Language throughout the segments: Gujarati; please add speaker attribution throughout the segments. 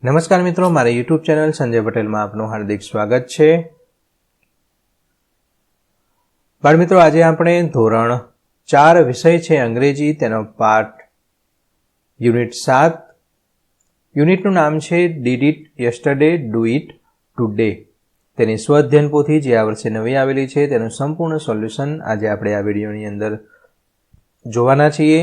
Speaker 1: નમસ્કાર મિત્રો, મારી યુટ્યુબ ચેનલ સંજય પટેલમાં આપનું હાર્દિક સ્વાગત છે। બાળ મિત્રો, આજે આપણે ધોરણ 4 વિષય છે અંગ્રેજી, તેનો પાઠ યુનિટ 7। યુનિટનું નામ છે did it yesterday, do it today. તેની સ્વઅધ્યયન પોથી જે આ વર્ષે નવી આવેલી છે તેનું સંપૂર્ણ સોલ્યુશન આજે આપણે આ વિડીયોની અંદર જોવાના છીએ।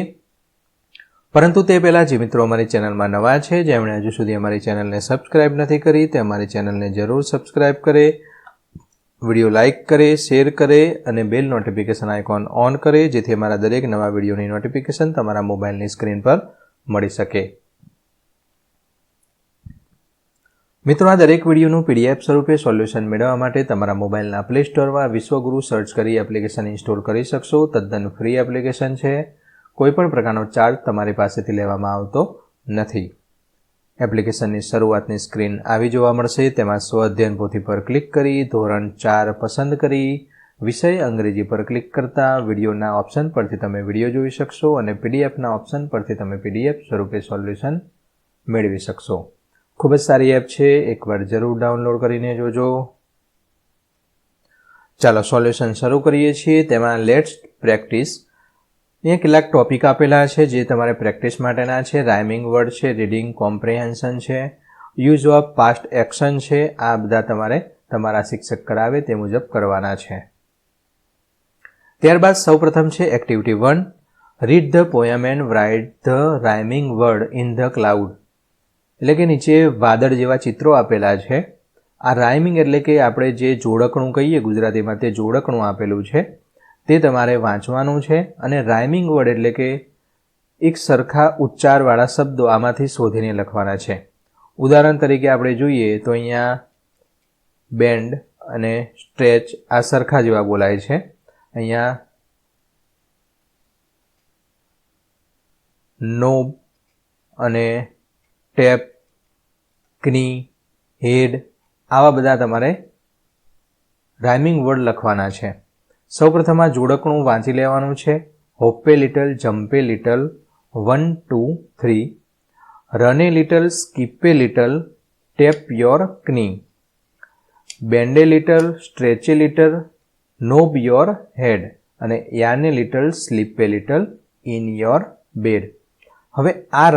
Speaker 1: પરંતુ તે પહેલાં જે મિત્રો અમારી ચેનલમાં નવા છે, જેમણે હજુ સુધી અમારી ચેનલને સબસ્ક્રાઇબ નથી કરી, તે અમારી ચેનલને જરૂર સબસ્ક્રાઇબ કરે, વિડીયો લાઇક કરે, શેર કરે અને બેલ નોટિફિકેશન આઇકોન ઓન કરે, જેથી અમારા દરેક નવા વિડીયોની નોટિફિકેશન તમારા મોબાઈલની સ્ક્રીન પર મળી શકે। મિત્રો, આ દરેક વિડીયોનું PDF સ્વરૂપે સોલ્યુશન મેળવવા માટે તમારા મોબાઈલના પ્લે સ્ટોરમાં વિશ્વગુરુ સર્ચ કરી એપ્લિકેશન ઇન્સ્ટોલ કરી શકશો। તદ્દન ફ્રી એપ્લિકેશન છે। કોઈપણ પ્રકારનો ચાર્જ તમારી પાસેથી લેવામાં આવતો નથી। એપ્લિકેશનની શરૂઆતની સ્ક્રીન આવી જોવા મળશે। તેમાં સ્વઅધ્યયન પોથી પર ક્લિક કરી ધોરણ 4 પસંદ કરી વિષય અંગ્રેજી પર ક્લિક કરતા વિડીયોના ઓપ્શન પરથી તમે વિડીયો જોઈ શકશો અને PDFના ઓપ્શન પરથી તમે PDF સ્વરૂપે સોલ્યુશન મેળવી શકશો। ખૂબ જ સારી એપ છે, એકવાર જરૂર ડાઉનલોડ કરીને જોજો। ચાલો સોલ્યુશન શરૂ કરીએ છીએ। તેમાં લેટ્સ પ્રેક્ટિસ અહીંયા કેટલાક ટોપિક આપેલા છે જે તમારે પ્રેક્ટિસ માટેના છે। રાઇમિંગ વર્ડ છે, રીડિંગ કોમ્પ્રિહેન્શન છે, યુઝ ઓફ પાસ્ટ એક્શન છે। આ બધા તમારે તમારા શિક્ષક કરાવે તે મુજબ કરવાના છે। ત્યારબાદ સૌપ્રથમ છે activity 1, read the poem and write the rhyming word in the cloud. એટલે કે નીચે વાદળ જેવા ચિત્રો આપેલા છે। આ રાઇમિંગ એટલે કે આપણે જે જોડકણું કહીએ ગુજરાતીમાં, તે જોડકણું આપેલું છે, તે તમારે વાંચવાનું છે। અને રાઇમિંગ વર્ડ એટલે કે એક સરખા ઉચ્ચારવાળા શબ્દો આમાંથી શોધીને લખવાના છે। ઉદાહરણ તરીકે આપણે જોઈએ તો અહીંયા બેન્ડ અને સ્ટ્રેચ આ સરખા જેવા બોલાય છે। અહીંયા નોબ અને ટેપ, ક્ની, હેડ આવા બધા તમારે રાઇમિંગ વર્ડ લખવાના છે। સૌપ્રથમ આ જોડકણું વાંચી લેવાનું છે। હોપે little, જમ્પે little, 1 2 3, run a little, skip a little, tap your knee, bend a little, stretch a little, nod your head અને yawn a little, sleep a little, in your bed. હવે આ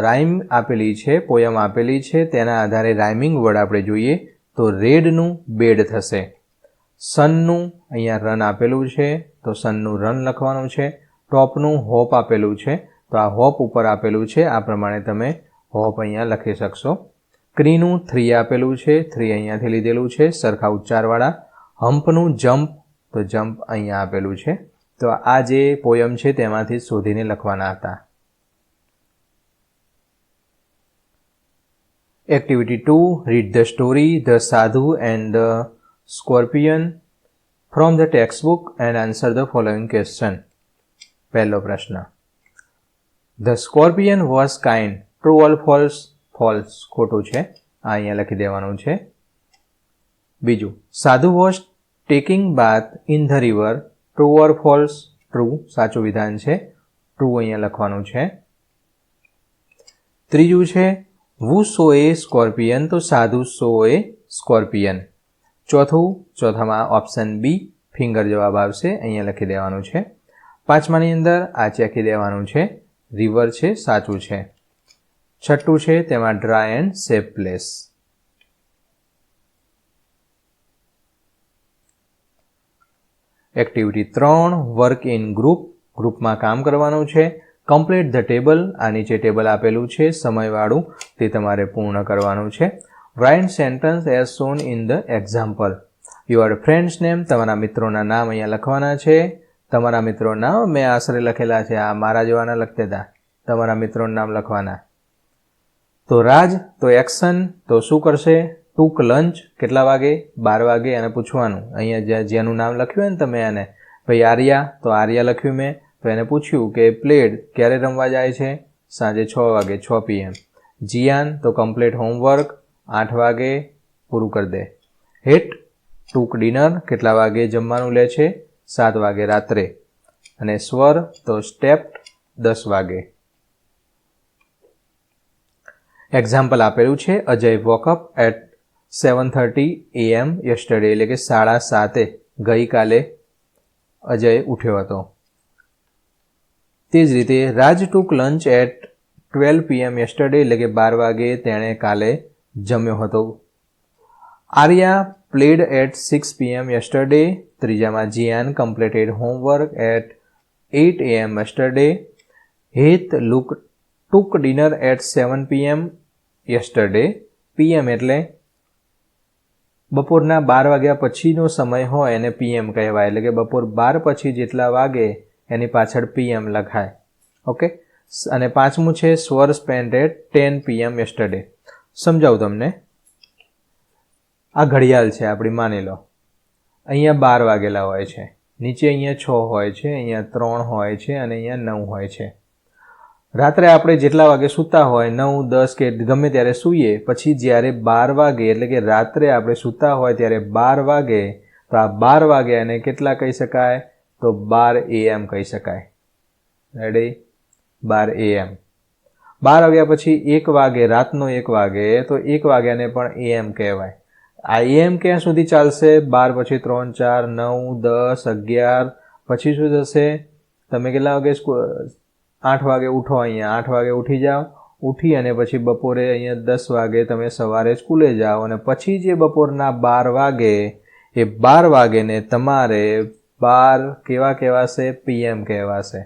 Speaker 1: રાઇમ આપેલી છે, પોયમ આપેલી છે, તેના આધારે રાઇમિંગ વર્ડ આપણે જોઈએ તો રેડનું બેડ થશે। સનનું અહીંયા રન આપેલું છે તો સનનું રન લખવાનું છે। ટોપનું હોપ આપેલું છે તો આ હોપ ઉપર આપેલું છે, આ પ્રમાણે તમે હોપ અહીંયા લખી શકશો। ક્રીનું 3 આપેલું છે, 3 અહીંયાથી લીધેલું છે સરખા ઉચ્ચારવાળા। હમ્પનું જમ્પ તો જમ્પ અહીંયા આપેલું છે। તો આ જે પોયમ છે તેમાંથી શોધીને લખવાના હતા। Activity 2, read the story the sadhu and the scorpion from the text book and answer the following question. પહેલો પ્રશ્ન, the scorpion was kind, true or false? False, ખોટું છે, આ અહીંયા લખી દેવાનું છે। બીજું, sadhu was taking bath in the river, true or false? True, સાચું વિધાન છે, ટ્રુ અહીંયા લખવાનું છે। ત્રીજું છે, વુ સો એ સ્કોર્પિયન, તો સાધુ સો એ સ્કોર્પિયન। ચોથામાં ઓપ્શન બી ફિંગર જવાબ આવશે, અહીંયા લખી દેવાનું છે। પાંચમાની અંદર આ ચેકી દેવાનું છે, રિવર છે, સાચું છે। છઠ્ઠું છે તેમાં dry and safe place. Activity 3, work in group, ગ્રુપમાં કામ કરવાનું છે। કમ્પ્લીટ ધ ટેબલ, આ નીચે ટેબલ આપેલું છે સમયવાળું, તે તમારે પૂર્ણ કરવાનું છે। Write sentence as shown in the example. Your friend's name, તમારા મિત્રોના નામ અહીંયા લખવાના છે। તમારા મિત્રોના નામ મેં આશરે લખેલા છે, આ મારા જેવાના લખતા હતા, તમારા મિત્રોના નામ લખવાના। તો રાજ તો એક્શન, તો શું કરશે? ટૂંક લંચ, કેટલા વાગે? 12 વાગે, એને પૂછવાનું। અહીંયા જેનું નામ લખ્યું હોય ને તમે એને, ભાઈ આર્યા, તો આર્યા લખ્યું મેં, તો એને પૂછ્યું કે પ્લેડ ક્યારે રમવા જાય છે? સાંજે 6 વાગે, 6 PM। જીયાન તો કમ્પ્લીટ હોમવર્ક, 8 વાગે પૂરું કરી દે। હેટ ટૂંક ડિનર, કેટલા વાગે જમવાનું લે છે? 7 વાગે રાત્રે। અને સ્વર તો સ્ટેપ્ડ, 10 વાગે। એક્ઝામ્પલ આપેલું છે, Ajay woke up at 7:30 AM yesterday, એટલે કે 7:30 ગઈકાલે અજય ઉઠ્યો હતો. તે જ રીતે Raj took lunch at 12 PM yesterday, એટલે કે 12 વાગે તેણે કાલે જમ્યો હતો. Arya played at 6 PM yesterday. ત્રીજામાં Jiyan completed homework at 8 AM yesterday. Het took dinner at 7 PM yesterday. PM એટલે બપોરના 12 વાગ્યા પછીનો સમય હોય એને PM કહેવાય, એટલે કે બપોર 12 પછી જેટલા વાગે એની પાછળ PM લખાય. ઓકે. અને પાંચમું છે સ્વર સ્પેન્ટ એટ 10 PM યસ્ટરડે. સમજાવું તમને. આ ઘડિયાળ છે આપણી, માની લો અહીંયા 12 વાગેલા હોય છે, નીચે અહીંયા 6 હોય છે, અહીંયા 3 હોય છે અને અહીંયા 9 હોય છે. રાત્રે આપણે જેટલા વાગે સૂતા હોય 9, 10 કે ગમે ત્યારે સૂઈએ, પછી જ્યારે 12 વાગે એટલે કે રાત્રે આપણે સૂતા હોય ત્યારે 12 વાગે, તો આ 12 વાગ્યાને કેટલા કહી શકાય? તો 12 AM કહી શકાય. રેડી? 12 AM. 12 વાગ્યા પછી 1 વાગે, રાતનો 1 વાગે, તો 1 વાગ્યાને પણ AM કહેવાય. આ AM ક્યાં સુધી ચાલશે? 12 પછી 3, 4, 9, 10, 11 પછી શું થશે? તમે કેટલા વાગે 8 વાગે ઉઠો, અહીંયા 8 વાગે ઉઠી જાઓ, ઉઠી અને પછી બપોરે અહીંયા 10 વાગે તમે સવારે સ્કૂલે જાઓ, અને પછી જે બપોરના 12 વાગે એ 12 વાગેને તમારે 12 કેવા કહેવાશે? PM કહેવાશે.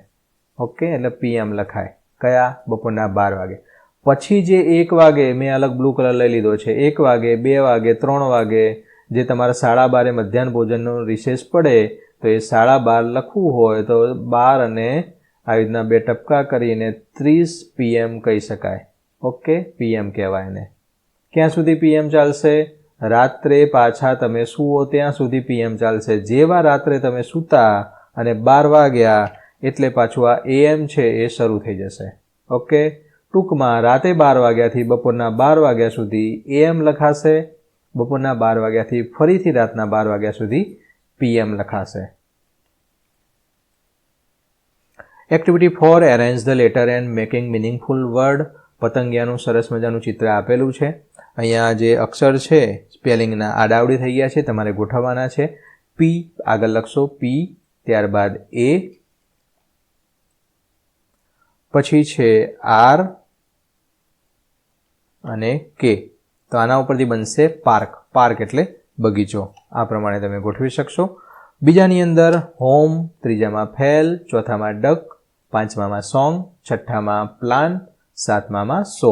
Speaker 1: ઓકે, એટલે PM લખાય. કયા? બપોરના 12 વાગે. પછી જે 1 વાગે, મેં અલગ બ્લુ કલર લઈ લીધો છે, 1 વાગે, 2 વાગે, 3 વાગે, જે તમારા 12:30 મધ્યાહન ભોજનનો રિસેસ પડે, તો એ 12:30 લખવું હોય તો 12 અને આવી રીતના 2 ટપકા કરીને 30 PM કહી શકાય. ઓકે, PM કહેવાય એને. ક્યાં સુધી PM ચાલશે? રાત્રે પાછા તમે સૂવો ત્યાં સુધી PM ચાલશે. જેવા રાત્રે તમે સૂતા અને 12 વાગ્યા એટલે પાછું આ AM છે એ શરૂ થઈ જશે. ઓકે, ટૂંકમાં રાતે 12 વાગ્યાથી બપોરના 12 વાગ્યા સુધી AM લખાશે, બપોરના 12 વાગ્યાથી ફરીથી રાતના 12 વાગ્યા સુધી PM લખાશે. Activity 4, arrange the letter and making meaningful word. પતંગિયાનું સરસ મજાનું ચિત્ર આપેલું છે. અહીંયા જે અક્ષર છે સ્પેલિંગના આડાવડી થઈ ગયા છે, તમારે ગોઠવવાના છે. P આગળ લખશો, P, ત્યારબાદ A, પછી છે R અને K. તો આના ઉપરથી બનશે પાર્ક. પાર્ક એટલે બગીચો. આ પ્રમાણે તમે ગોઠવી શકશો. બીજાની અંદર હોમ, ત્રીજામાં ફેલ, ચોથામાં ડક, પાંચમામાં સોંગ, છઠ્ઠામાં પ્લાન્ટ, સાતમામાં સો.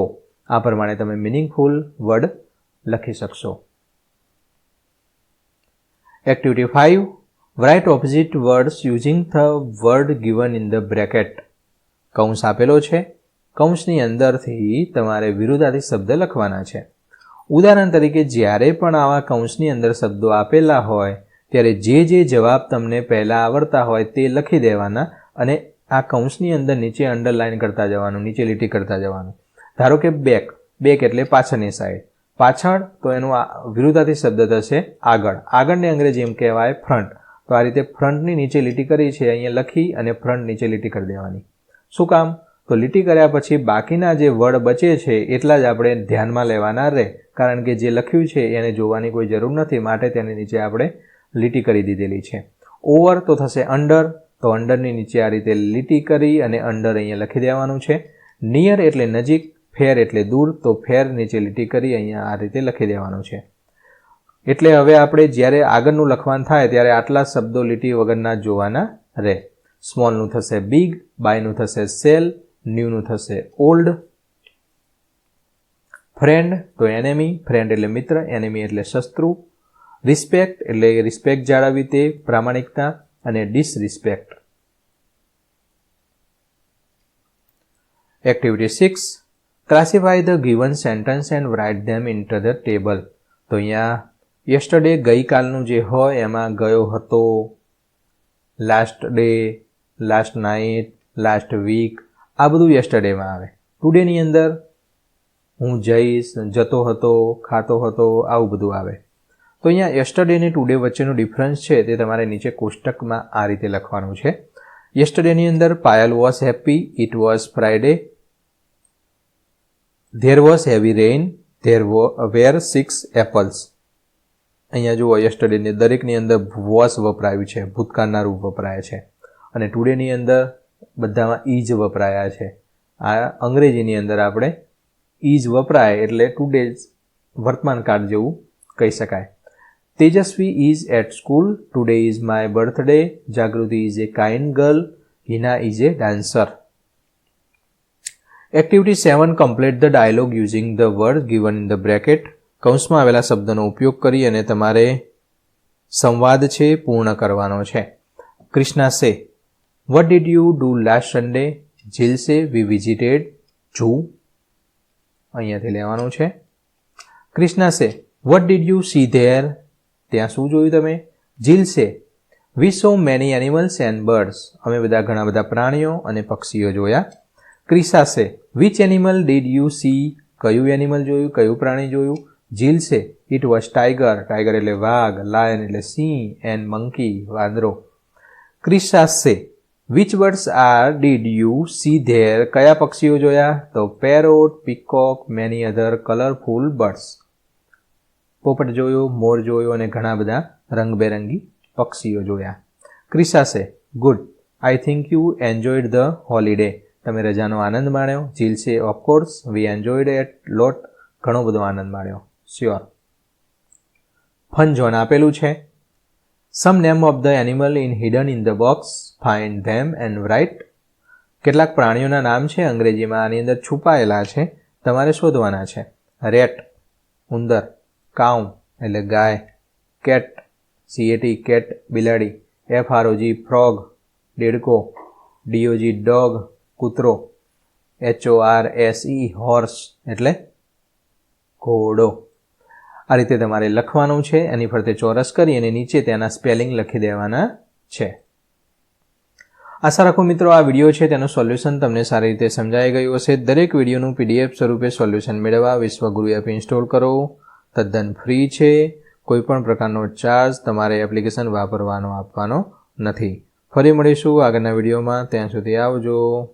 Speaker 1: આ પ્રમાણે તમે મિનિંગફુલ વર્ડ લખી શકશો. Activity 5, write opposite words using the word given in the bracket. કૌંસ આપેલો છે, કૌંસની અંદરથી તમારે વિરુદ્ધાર્થી શબ્દ લખવાના છે. ઉદાહરણ તરીકે જ્યારે પણ આવા કૌંસની અંદર શબ્દો આપેલા હોય ત્યારે જે જવાબ તમને પહેલાં આવડતા હોય તે લખી દેવાના અને આ કૌંસની અંદર નીચે અંડરલાઇન કરતા જવાનું, નીચે લીટી કરતા જવાનું. ધારો કે બેક, બેક એટલે પાછળની સાઈડ, પાછળ તો એનું વિરુદ્ધાર્થી શબ્દ થશે આગળ. આગળને અંગ્રેજી એમ કહેવાય ફ્રન્ટ. તો આ રીતે ફ્રન્ટની નીચે લીટી કરી છે, અહીંયા લખી અને ફ્રન્ટ નીચે લીટી કરી દેવાની. શું કામ? તો લીટી કર્યા પછી બાકીના જે વર્ડ બચે છે એટલા જ આપણે ધ્યાનમાં લેવાના રહે, કારણ કે જે લખ્યું છે એને જોવાની કોઈ જરૂર નથી, માટે તેની નીચે આપણે લીટી કરી દીધેલી છે. ઓવર તો થશે અંડર, તો અંડરની નીચે આ રીતે લીટી કરી અને અંડર અહીંયા લખી દેવાનું છે. નિયર એટલે નજીક, ફેર એટલે દૂર, તો ફેર નીચે લીટી કરી અહીંયા આ રીતે લખી દેવાનું છે. એટલે હવે આપણે જ્યારે આગળનું લખવાનું થાય ત્યારે આટલા શબ્દો લીટી વગરના જોવાના રહે. સ્મોલનું થશે બિગ, બાયનું થશે સેલ, ન્યૂનું થશે ઓલ્ડ. ફ્રેન્ડ તો એનેમી, ફ્રેન્ડ એટલે મિત્ર, એનેમી એટલે શત્રુ. રિસ્પેક્ટ એટલે રિસ્પેક્ટ જાળવવી તે, પ્રામાણિકતા, અને disrespect. Activity 6, classify the given sentence and write them into the table. તો અહીંયા યસ્ટરડે ગઈકાલનું જે હોય એમાં ગયો હતો, last day, last night, last week, આ બધું યસ્ટરડેમાં આવે. ટુડેની અંદર હું જઈશ, જતો હતો, ખાતો હતો, આવું બધું આવે. તો અહીંયા યસ્ટરડે અને ટુડે વચ્ચેનો ડિફરન્સ છે તે તમારે નીચે કોષ્ટકમાં આ રીતે લખવાનું છે. યસ્ટરડેની અંદર Payal was happy, it was Friday. There was heavy rain, there were 6 apples. અહીંયા જુઓ યસ્ટરડેની દરેકની અંદર વોઝ વપરાયું છે, ભૂતકાળના રૂપ વપરાયા છે. અને ટુડેની અંદર બધામાં ઇજ વપરાયા છે. આ અંગ્રેજીની અંદર આપણે ઇજ વપરાય એટલે ટુડે વર્તમાન કાળ જેવું કહી શકાય. Tejasvi is at school, today is my birthday, Jagruti is a kind girl, Hina is a dancer. Activity 7 complete the dialogue using the word given in the bracket. કૌંસમાં આવેલા શબ્દનો ઉપયોગ કરી અને તમારે સંવાદ છે પૂર્ણ કરવાનો છે. Krishna say, what did you do last Sunday? Jill say, we visited zoo. અહીંયાથી લેવાનું છે. Krishna say, what did you see there? ત્યાં શું જોયું તમે? Jill say, we saw many animals and birds. અમે ઘણા બધા પ્રાણીઓ અને પક્ષીઓ જોયા. Krisha say, which animal did you see? કયું એનિમલ જોયું, કયું પ્રાણી જોયું? જીલ સે, ઇટ વોઝ ટાઈગર. ટાઈગર એટલે વાઘ, લાયન એટલે સિંહ, એન્ડ મંકી વાંદરો. Krisha say, which birds are did you see there? કયા પક્ષીઓ જોયા? તો parrot, peacock, many other colourful birds. પોપટ જોયો, મોર જોયો અને ઘણા બધા રંગબેરંગી પક્ષીઓ જોયા. Krisha say, good, I think you enjoyed the holiday. તમે રજાનો આનંદ માણ્યો. Jill say, of course, we enjoyed a lot. ઘણો બધો આનંદ માણ્યો. શ્યોર. ફન ઝોન આપેલું છે. Some name of the animal in hidden in the box, find them and write. કેટલાક પ્રાણીઓના નામ છે અંગ્રેજીમાં આની અંદર છુપાયેલા છે, તમારે શોધવાના છે. રેટ ઉંદર, કાઉ એટલે ગાય, કેટ CAT કેટ બિલાડી, FROG ફ્રોગ દેડકો, DOG ડોગ કૂતરો, HORSE હોર્સ એટલે ઘોડો. આ રીતે તમારે લખવાનું છે. એની ફરતે ચોરસ કરી અને નીચે તેના સ્પેલિંગ લખી દેવાના છે. આશા રાખું મિત્રો આ વિડીયો છે તેનું સોલ્યુશન તમને સારી રીતે સમજાઈ ગયું હશે. દરેક વિડીયોનું PDF સ્વરૂપે સોલ્યુશન મેળવવા વિશ્વગુરુ એપ ઇન્સ્ટોલ કરો. તદ્દન ફ્રી છે. કોઈ પણ પ્રકારનો ચાર્જ તમારે એપ્લિકેશન વાપરવાનો આપવાનો નથી. ફરી મળીશું આગળના વિડીયોમાં. ત્યાં સુધી આવજો.